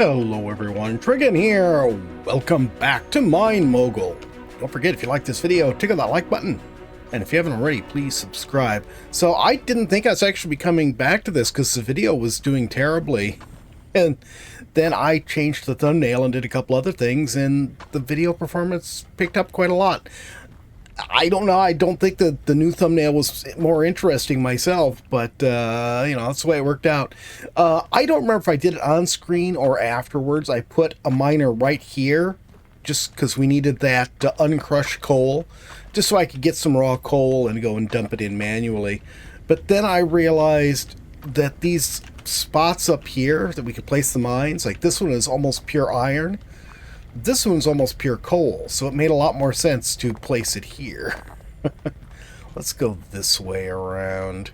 Hello everyone, Trigan here. Welcome back to MineMogul. Don't forget, if you like this video, tickle that like button. And if you haven't already, please subscribe. So I didn't think I was actually coming back to this because the video was doing terribly. And then I changed the thumbnail and did a couple other things, and the video performance picked up quite a lot. I don't know, I don't think that the new thumbnail was more interesting myself, but, you know, that's the way it worked out. I don't remember if I did it on screen or afterwards. I put a miner right here, just because we needed that uncrushed coal, just so I could get some raw coal and go and dump it in manually. But then I realized that these spots up here that we could place the mines, like this one is almost pure iron. This one's almost pure coal, so it made a lot more sense to place it here. Let's go this way around.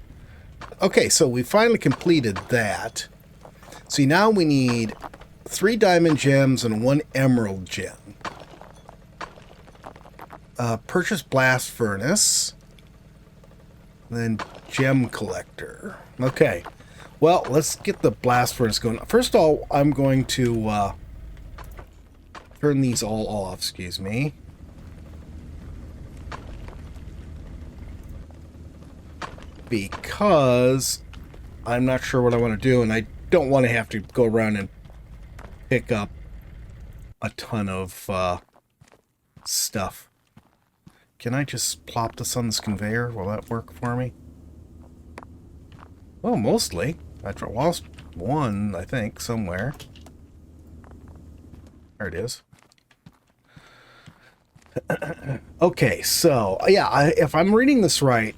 Okay, so we finally completed that. See, now we need 3 diamond gems and 1 emerald gem. Purchase blast furnace. Then gem collector. Okay, well, let's get the blast furnace going. First of all, I'm going to turn these all off, excuse me. Because I'm not sure what I want to do, and I don't want to have to go around and pick up a ton of stuff. Can I just plop this on this conveyor? Will that work for me? Well, mostly. I lost one, I think, somewhere. There it is. Okay, so yeah, if I'm reading this right,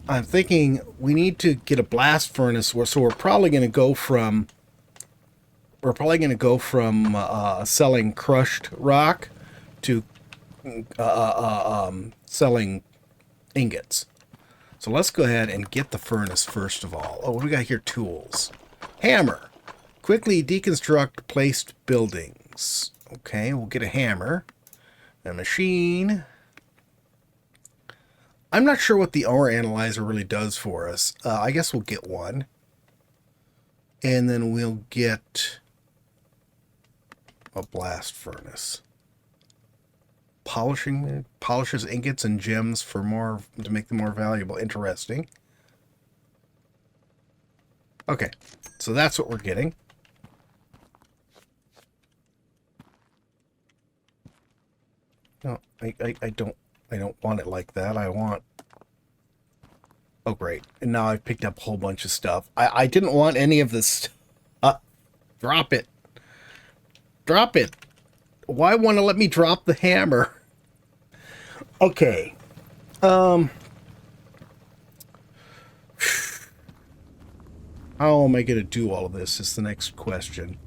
I'm thinking we need to get a blast furnace. So we're probably going to go from selling crushed rock to selling ingots. So let's go ahead and get the furnace first of all. Oh, what do we got here? Tools. Hammer. Quickly deconstruct placed buildings. Okay, we'll get a hammer. A machine. I'm not sure what the ore analyzer really does for us. I guess we'll get one. And then we'll get a blast furnace. Polishes ingots and gems for more, to make them more valuable. Interesting. Okay, so that's what we're getting. No, I don't want it like that. I want... Oh, great. And now I've picked up a whole bunch of stuff. I didn't want any of this. Drop it. Drop it. Why want to let me drop the hammer? Okay. How am I going to do all of this is the next question.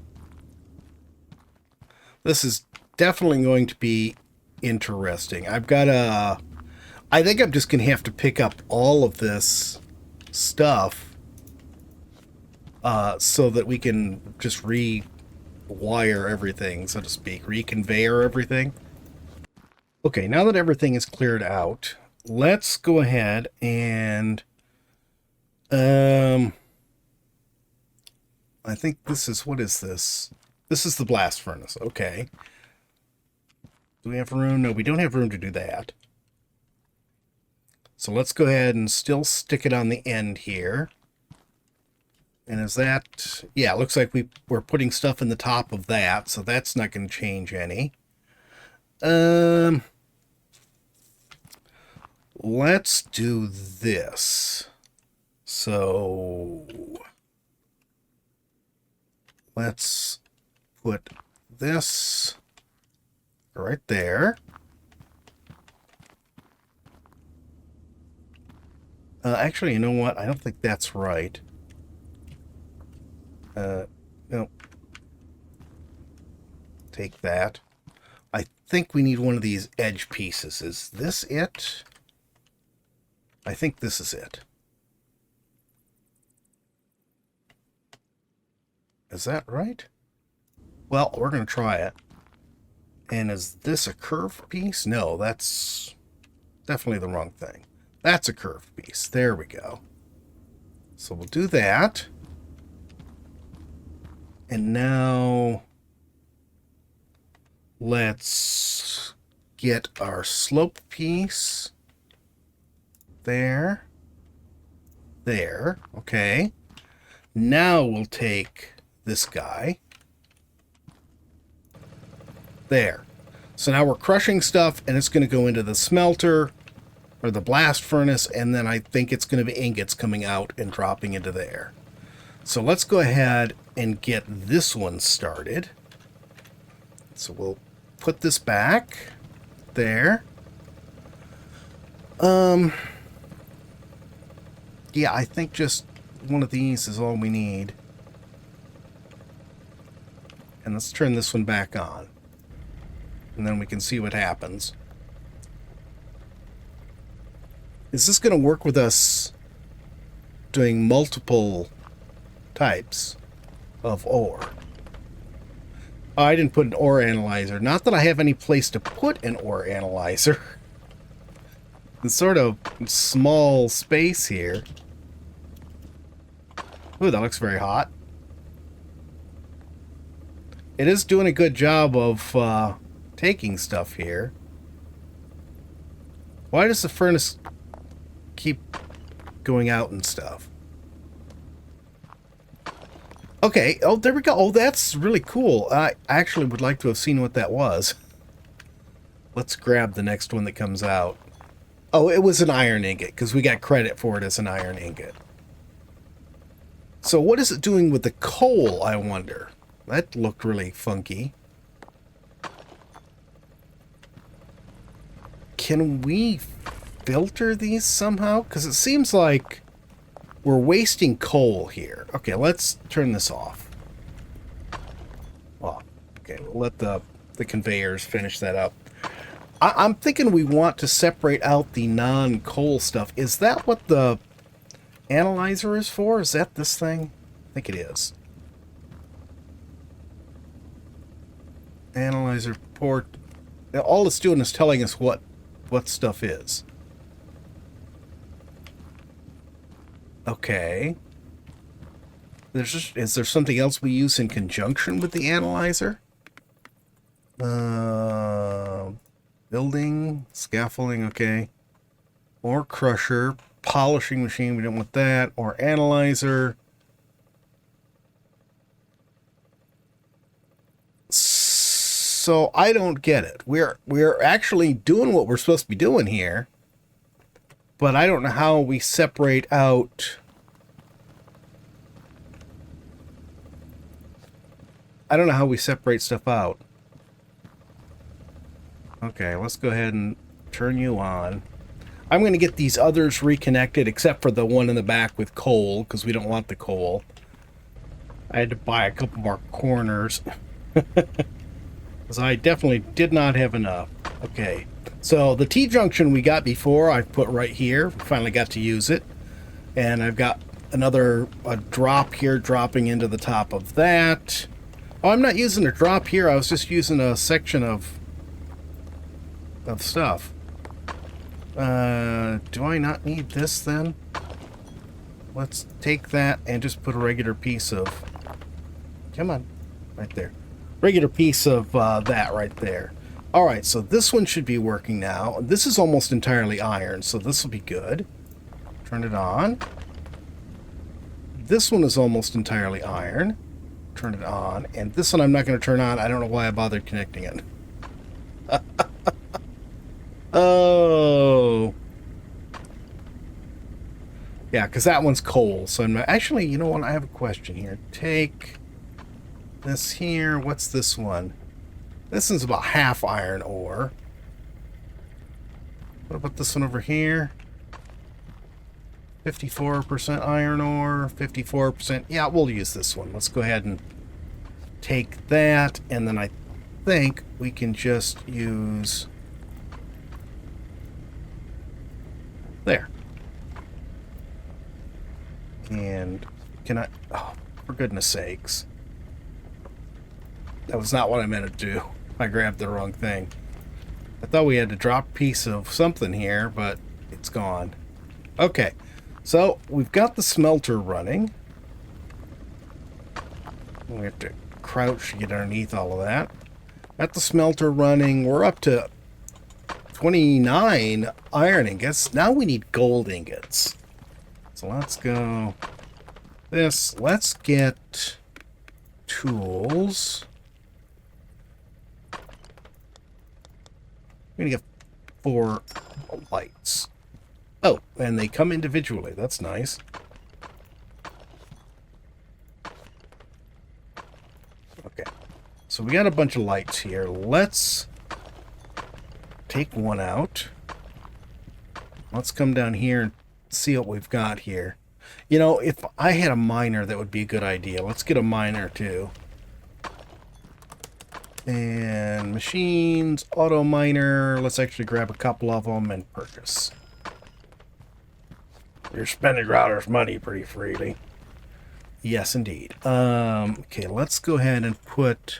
This is definitely going to be interesting. I've got a... I think I'm just going to have to pick up all of this stuff so that we can just rewire everything, so to speak. Reconveyor everything. Okay, now that everything is cleared out, let's go ahead and... I think this is... What is this? This is the blast furnace. Okay. Do we have room? No, we don't have room to do that. So let's go ahead and still stick it on the end here. And is that... Yeah, it looks like we're putting stuff in the top of that, so that's not going to change any. Let's do this. So... let's put this right there. Actually, you know what? I don't think that's right. No. Take that. I think we need one of these edge pieces. Is this it? I think this is it. Is that right? Well, we're going to try it. And is this a curved piece? No, that's definitely the wrong thing. That's a curved piece. There we go. So we'll do that. And now Let's get our slope piece. There. There. Okay. Now we'll take this guy. There. So now we're crushing stuff, and it's going to go into the smelter, or the blast furnace, and then I think it's going to be ingots coming out and dropping into there. So let's go ahead and get this one started. So we'll put this back there. Yeah, I think just one of these is all we need. And let's turn this one back on. And then we can see what happens. Is this going to work with us doing multiple types of ore? Oh, I didn't put an ore analyzer. Not that I have any place to put an ore analyzer. It's sort of small space here. Ooh, that looks very hot. It is doing a good job of taking stuff here. Why does the furnace keep going out and stuff? Okay, oh, there we go. Oh, that's really cool. I actually would like to have seen what that was. Let's grab the next one that comes out. Oh, it was an iron ingot, because we got credit for it as an iron ingot. So what is it doing with the coal, I wonder? That looked really funky. Can we filter these somehow? Because it seems like we're wasting coal here. Okay, let's turn this off. Well, okay, we'll let the conveyors finish that up. I'm thinking we want to separate out the non-coal stuff. Is that what the analyzer is for? Is that this thing? I think it is. Analyzer port. All it's doing is telling us what stuff is. Okay. Is there something else we use in conjunction with the analyzer? Building, scaffolding, okay. Or crusher, polishing machine, we don't want that. Or analyzer. So I don't get it. We're actually doing what we're supposed to be doing here. But I don't know how we separate out. I don't know how we separate stuff out. Okay, let's go ahead and turn you on. I'm going to get these others reconnected, except for the one in the back with coal, because we don't want the coal. I had to buy a couple more corners. Because I definitely did not have enough. Okay, so the T-junction we got before, I've put right here. We finally got to use it. And I've got a drop here dropping into the top of that. Oh, I'm not using a drop here. I was just using a section of stuff. Do I not need this then? Let's take that and just put a regular piece of... Come on. Right there. Regular piece of that right there. Alright, so this one should be working now. This is almost entirely iron, so this will be good. Turn it on. This one is almost entirely iron. Turn it on. And this one I'm not going to turn on. I don't know why I bothered connecting it. Oh. Yeah, because that one's coal. So I'm not... Actually, you know what? I have a question here. Take this here. What's this one? This is about half iron ore. What about this one over here? 54% iron ore, 54%. Yeah, we'll use this one. Let's go ahead and take that, and then I think we can just use... There. And can I... Oh, for goodness sakes. That was not what I meant to do. I grabbed the wrong thing. I thought we had to drop a piece of something here, but it's gone. Okay. So, we've got the smelter running. We have to crouch to get underneath all of that. Got the smelter running. We're up to 29 iron ingots. Now we need gold ingots. So let's go this. Let's get tools. We're going to get 4 lights. Oh, and they come individually. That's nice. Okay. So we got a bunch of lights here. Let's take one out. Let's come down here and see what we've got here. You know, if I had a miner, that would be a good idea. Let's get a miner too. And machines, auto miner. Let's actually grab a couple of them and purchase. You're spending Growler's money pretty freely. Yes, indeed. Okay, let's go ahead and put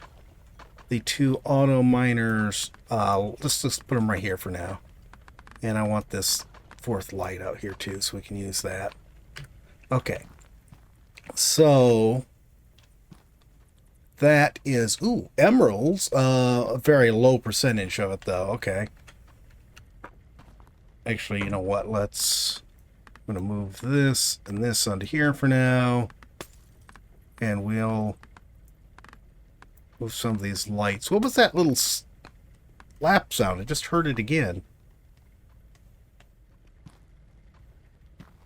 the 2 auto miners. Let's just put them right here for now. And I want this 4th light out here too, so we can use that. Okay. So that is, ooh, emeralds. A very low percentage of it, though. Okay. Actually, you know what? I'm going to move this and this onto here for now. And we'll move some of these lights. What was that little slap sound? I just heard it again.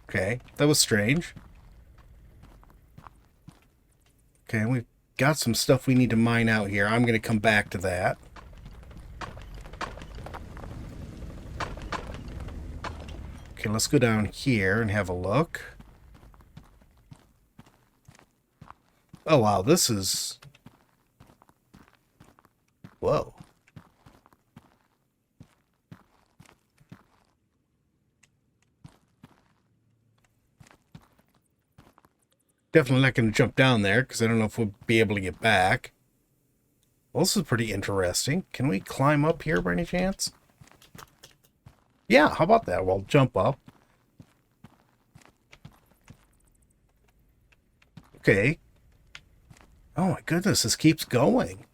Okay, that was strange. Okay, we've got some stuff we need to mine out here. I'm going to come back to that. Okay, let's go down here and have a look. Oh, wow, this is... Whoa. Definitely not going to jump down there, because I don't know if we'll be able to get back. Well, this is pretty interesting. Can we climb up here by any chance? Yeah, how about that? We'll jump up. Okay. Oh my goodness, this keeps going.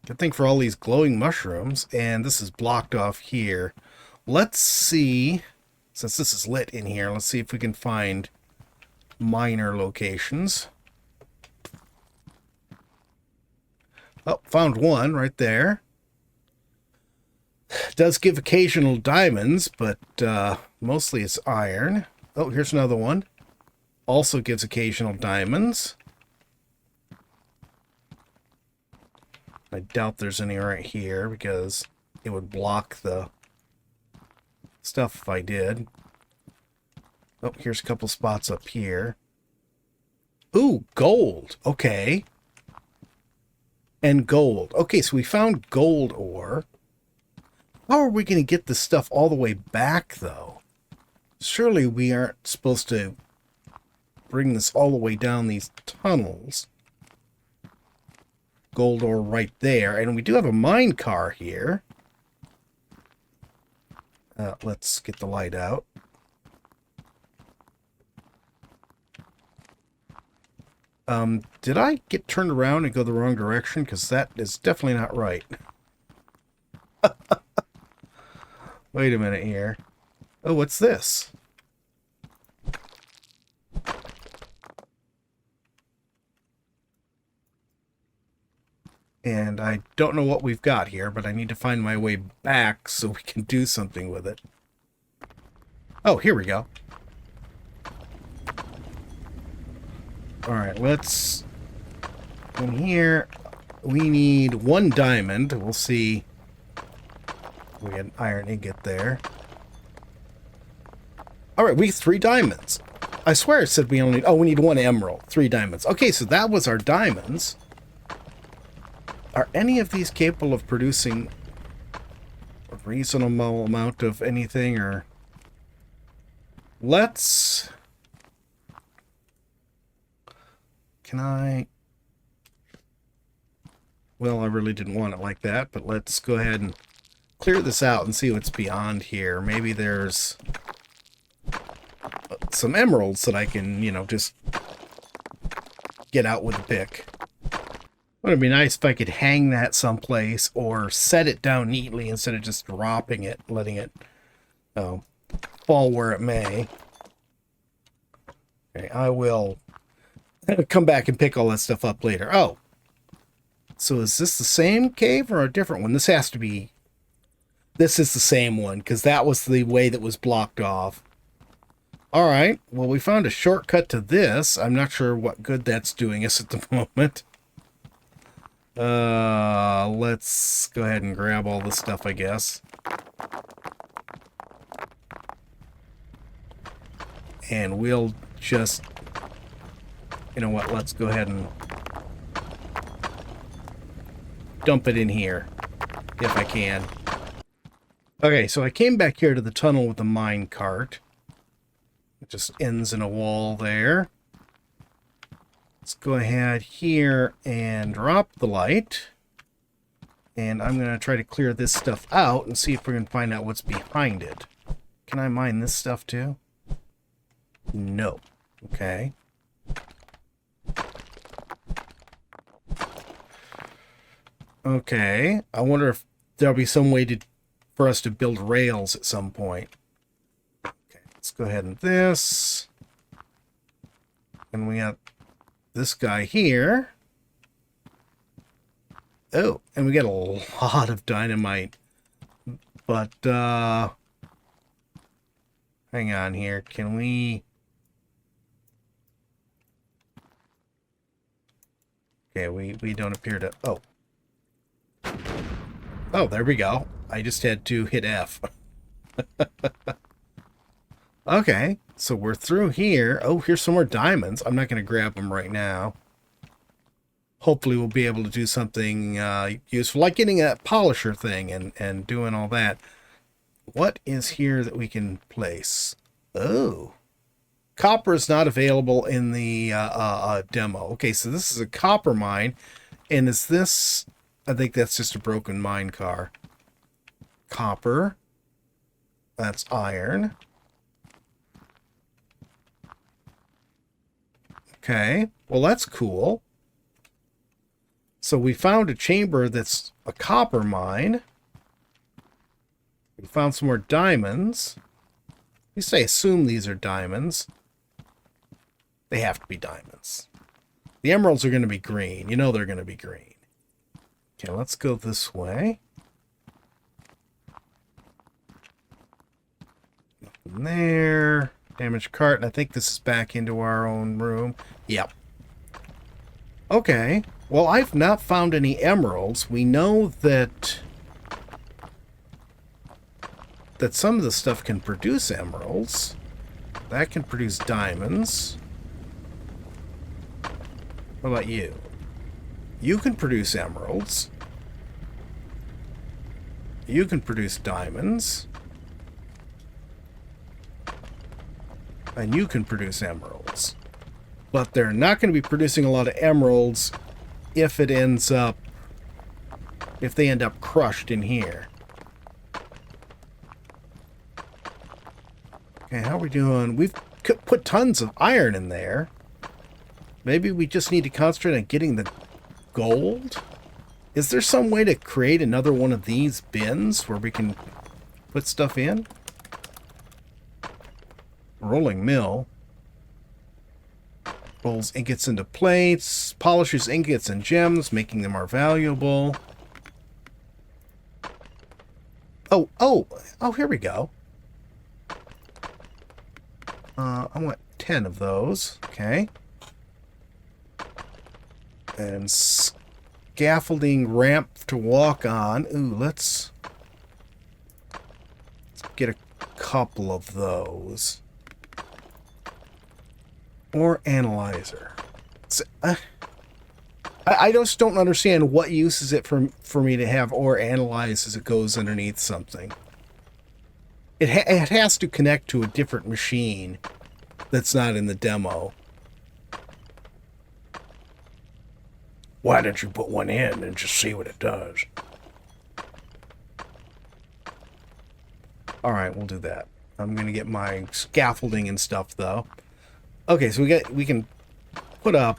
Good thing for all these glowing mushrooms. And this is blocked off here. Let's see, since this is lit in here, let's see if we can find miner locations. Oh, found one right there. Does give occasional diamonds, but mostly it's iron. Oh, here's another one. Also gives occasional diamonds. I doubt there's any right here because it would block the stuff if I did. Oh, here's a couple spots up here. Ooh, gold. Okay. And gold. Okay, so we found gold ore. How are we going to get this stuff all the way back, though? Surely we aren't supposed to bring this all the way down these tunnels. Gold ore right there. And we do have a mine car here. Let's get the light out. Did I get turned around and go the wrong direction? Because that is definitely not right. Wait a minute here. Oh, what's this? And I don't know what we've got here, but I need to find my way back so we can do something with it. Oh, here we go. Alright, let's... In here, we need 1 diamond. We'll see. We had an iron ingot there. Alright, we have 3 diamonds. I swear it said we only need... Oh, we need 1 emerald. 3 diamonds. Okay, so that was our diamonds. Are any of these capable of producing a reasonable amount of anything, or... Let's... Can I... Well, I really didn't want it like that, but let's go ahead and clear this out and see what's beyond here. Maybe there's some emeralds that I can, you know, just get out with a pick. Would it be nice if I could hang that someplace or set it down neatly instead of just dropping it, letting it fall where it may. Okay, I will come back and pick all that stuff up later. Oh, so is this the same cave or a different one? This has to be... This is the same one, because that was the way that was blocked off. Alright, well, we found a shortcut to this. I'm not sure what good that's doing us at the moment. Let's go ahead and grab all this stuff, I guess. And we'll just... You know what, let's go ahead and dump it in here, if I can. Okay, so I came back here to the tunnel with the mine cart. It just ends in a wall there. Let's go ahead here and drop the light. And I'm going to try to clear this stuff out and see if we can find out what's behind it. Can I mine this stuff too? No. Okay. Okay. I wonder if there'll be some way for us to build rails at some point. Okay, let's go ahead and this. And we got this guy here. Oh, and we got a lot of dynamite. But, hang on here. Can we... Okay, we don't appear to... Oh. Oh, there we go. I just had to hit F. Okay, so we're through here. Oh, here's some more diamonds. I'm not going to grab them right now. Hopefully we'll be able to do something useful, like getting a polisher thing and doing all that. What is here that we can place? Oh. Copper is not available in the demo. Okay, so this is a copper mine. And is this... I think that's just a broken mine car. Copper. That's iron. Okay, well that's cool. So we found a chamber that's a copper mine. We found some more diamonds. At least I assume these are diamonds. They have to be diamonds. The emeralds are going to be green. You know they're going to be green. Okay, let's go this way. Nothing there. Damaged cart. And I think this is back into our own room. Yep. Okay. Well, I've not found any emeralds. We know that some of the stuff can produce emeralds. That can produce diamonds. What about you? You can produce emeralds. You can produce diamonds. And you can produce emeralds. But they're not going to be producing a lot of emeralds if it ends up... if they end up crushed in here. Okay, how are we doing? We've put tons of iron in there. Maybe we just need to concentrate on getting the gold? Is there some way to create another one of these bins where we can put stuff in? Rolling mill. Rolls ingots into plates. Polishes ingots and gems, making them more valuable. Oh, here we go. I want 10 of those. Okay. And scaffolding ramp to walk on. Ooh, let's get a couple of those. Or analyzer. So, I just don't understand what use is it for me to have ore analyze as it goes underneath something. It has to connect to a different machine that's not in the demo. Why don't you put one in and just see what it does? Alright, we'll do that. I'm going to get my scaffolding and stuff, though. Okay, so we can put a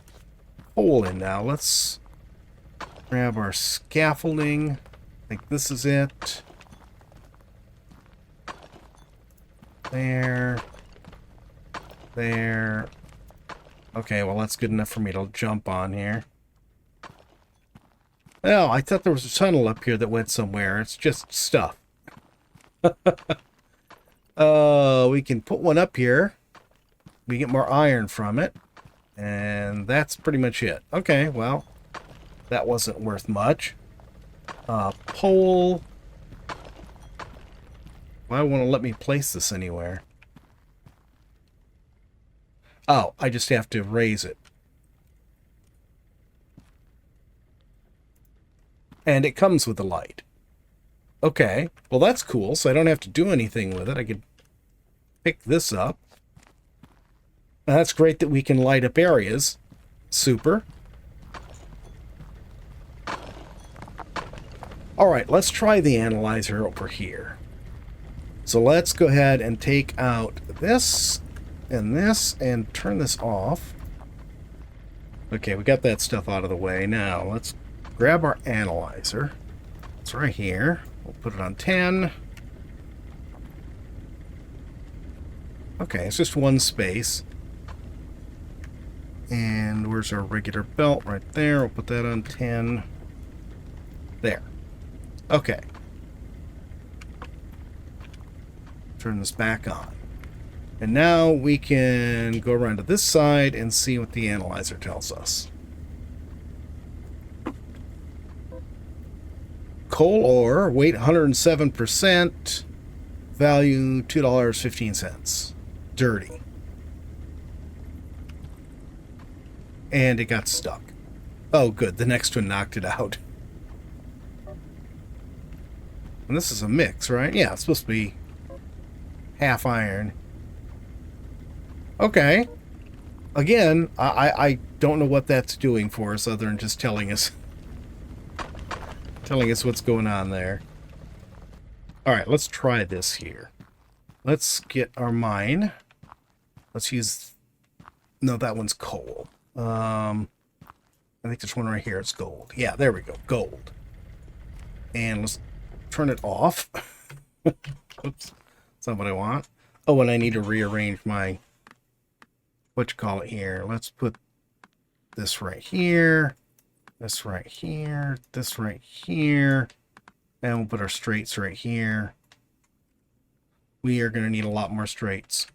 hole in now. Let's Grab our scaffolding. I think this is it. There. There. Okay, well, that's good enough for me to jump on here. Oh, I thought there was a tunnel up here that went somewhere. It's just stuff. We can put one up here. We get more iron from it. And that's pretty much it. Okay, well, that wasn't worth much. Pole. Why won't it let me place this anywhere? Oh, I just have to raise it. And it comes with a light. Okay, well that's cool, so I don't have to do anything with it. I could pick this up. And that's great that we can light up areas. Super. Alright, let's try the analyzer over here. So let's go ahead and take out this and turn this off. Okay, we got that stuff out of the way. Now, let's grab our analyzer. It's right here. We'll put it on 10. Okay, it's just one space. And where's our regular belt? Right there. We'll put that on 10. There. Okay. Turn this back on. And now we can go around to this side and see what the analyzer tells us. Coal ore, weight 107%, value $2.15. Dirty. And it got stuck. Oh, good. The next one knocked it out. And this is a mix, right? Yeah, it's supposed to be half iron. Okay. Again, I don't know what that's doing for us other than just telling us what's going on there. Alright, let's try this here. Let's get our mine. Let's use... No, that one's coal. I think there's one right here. It's gold. Yeah, there we go. Gold. And let's turn it off. Oops. That's not what I want. Oh, and I need to rearrange my... What you call it here. Let's put this right here. This right here. This right here. And we'll put our straights right here. We are going to need a lot more straights.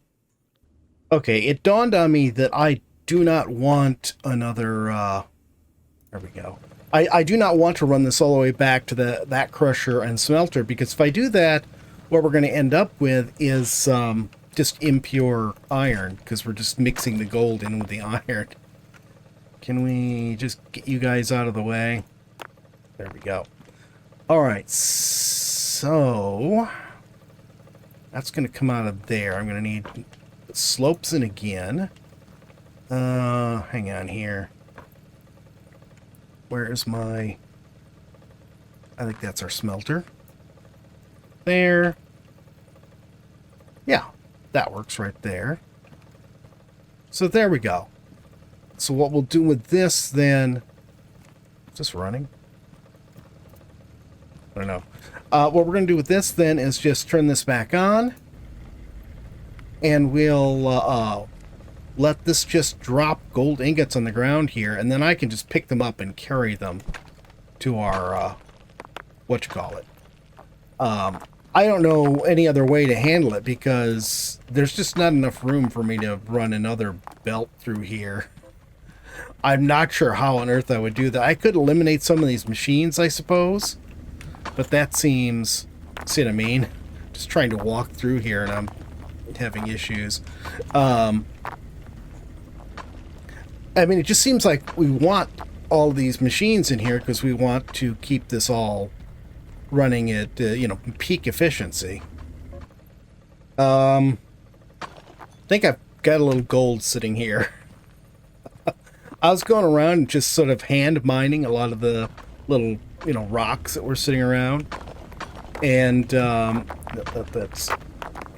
Okay, it dawned on me that I do not want another... there we go. I do not want to run this all the way back to that crusher and smelter, because if I do that, what we're going to end up with is just impure iron, because we're just mixing the gold in with the iron. Can we just get you guys out of the way? There we go. Alright, so that's going to come out of there. I'm going to need slopes in again. Hang on here. Where's my... I think that's our smelter. There. Yeah, that works right there. So there we go. So what we'll do with this then... Is this running? I don't know. What we're going to do with this then is just turn this back on. And we'll let this just drop gold ingots on the ground here. And then I can just pick them up and carry them to our... I don't know any other way to handle it, because there's just not enough room for me to run another belt through here. I'm not sure how on earth I would do that. I could eliminate some of these machines, I suppose. But that seems... See what I mean? Just trying to walk through here and I'm having issues. I mean, it just seems like we want all these machines in here because we want to keep this all running at, peak efficiency. I think I've got a little gold sitting here. I was going around and just sort of hand mining a lot of the little, rocks that were sitting around. And, that's...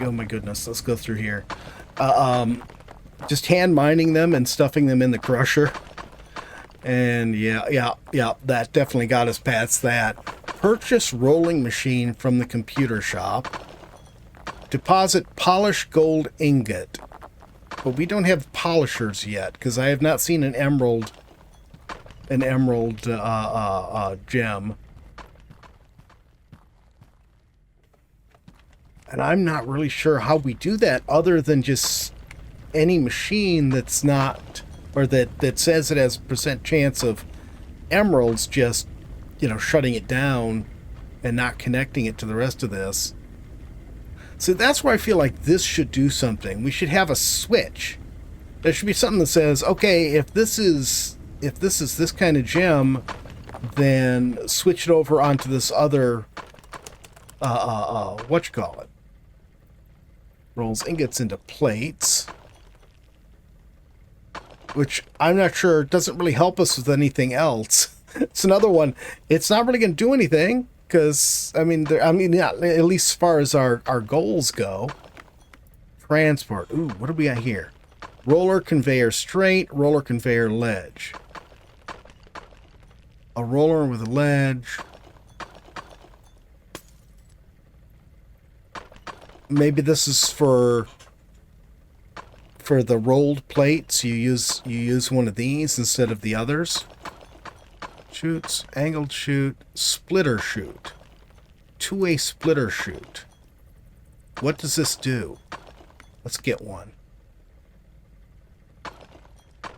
Oh my goodness, let's go through here. Just hand mining them and stuffing them in the crusher. And yeah, that definitely got us past that. Purchase rolling machine from the computer shop. Deposit polished gold ingot. But we don't have polishers yet, because I have not seen an emerald gem. And I'm not really sure how we do that other than just any machine that's not, or that says it has a percent chance of emeralds, just, you know, shutting it down and not connecting it to the rest of this. So that's where I feel like this should do something. We should have a switch. There should be something that says, okay, if this is this kind of gem, then switch it over onto this other whatchamacallit. Rolls ingots into plates. Which I'm not sure doesn't really help us with anything else. It's another one. It's not really going to do anything. Because, I mean, yeah, at least as far as our goals go. Transport. Ooh, what do we got here? Roller conveyor straight, roller conveyor ledge. A roller with a ledge. Maybe this is for the rolled plates. You use one of these instead of the others. Chutes, angled chute, splitter chute. Two-way splitter chute. What does this do? Let's get one.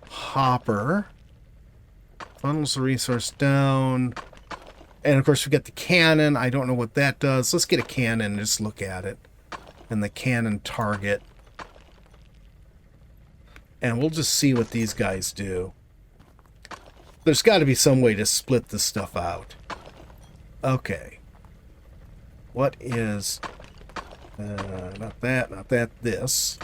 Hopper. Funnels the resource down. And of course we get the cannon. I don't know what that does. Let's get a cannon and just look at it. And the cannon target. And we'll just see what these guys do. There's got to be some way to split this stuff out. Okay. What is... not that, this.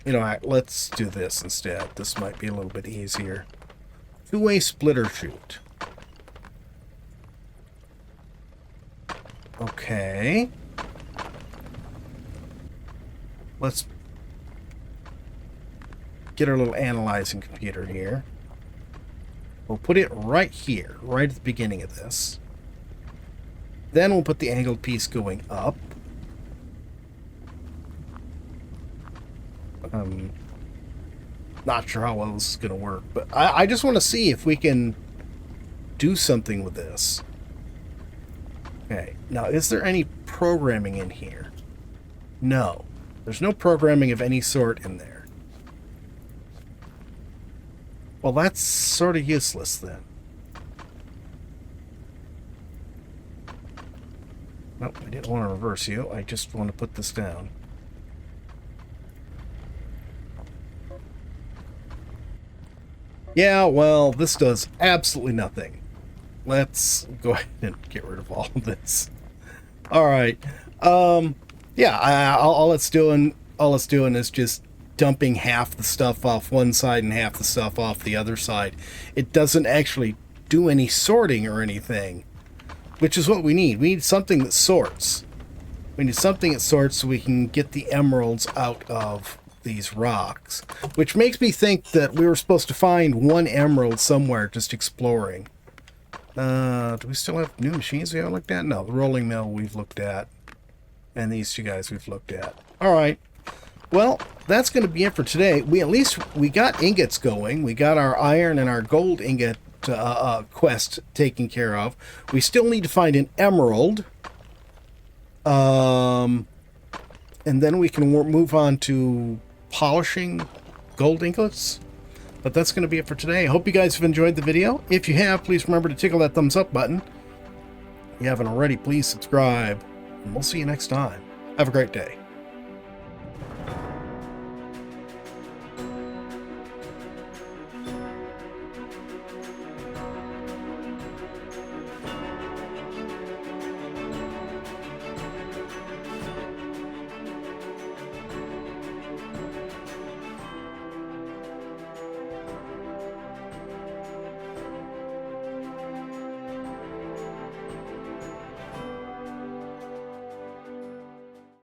You know, let's do this instead. This might be a little bit easier. Two-way splitter chute. Okay. Let's get our little analyzing computer here. We'll put it right here, right at the beginning of this. Then we'll put the angled piece going up. Not sure how well this is going to work, but I just want to see if we can do something with this. Okay, now is there any programming in here? No. There's no programming of any sort in there. Well, that's sort of useless then. Nope, I didn't want to reverse you. I just want to put this down. Yeah, well, this does absolutely nothing. Let's go ahead and get rid of all of this. All right. Yeah, all it's doing is just dumping half the stuff off one side and half the stuff off the other side. It doesn't actually do any sorting or anything, which is what we need. We need something that sorts. We need something that sorts so we can get the emeralds out of these rocks, which makes me think that we were supposed to find one emerald somewhere just exploring. Do we still have new machines we haven't looked at? No, the rolling mill we've looked at, and these two guys we've looked at. All right. Well, that's going to be it for today. We got ingots going. We got our iron and our gold ingot quest taken care of. We still need to find an emerald. And then we can move on to polishing gold ingots. But that's going to be it for today. I hope you guys have enjoyed the video. If you have, please remember to tickle that thumbs up button. If you haven't already, please subscribe. And we'll see you next time. Have a great day.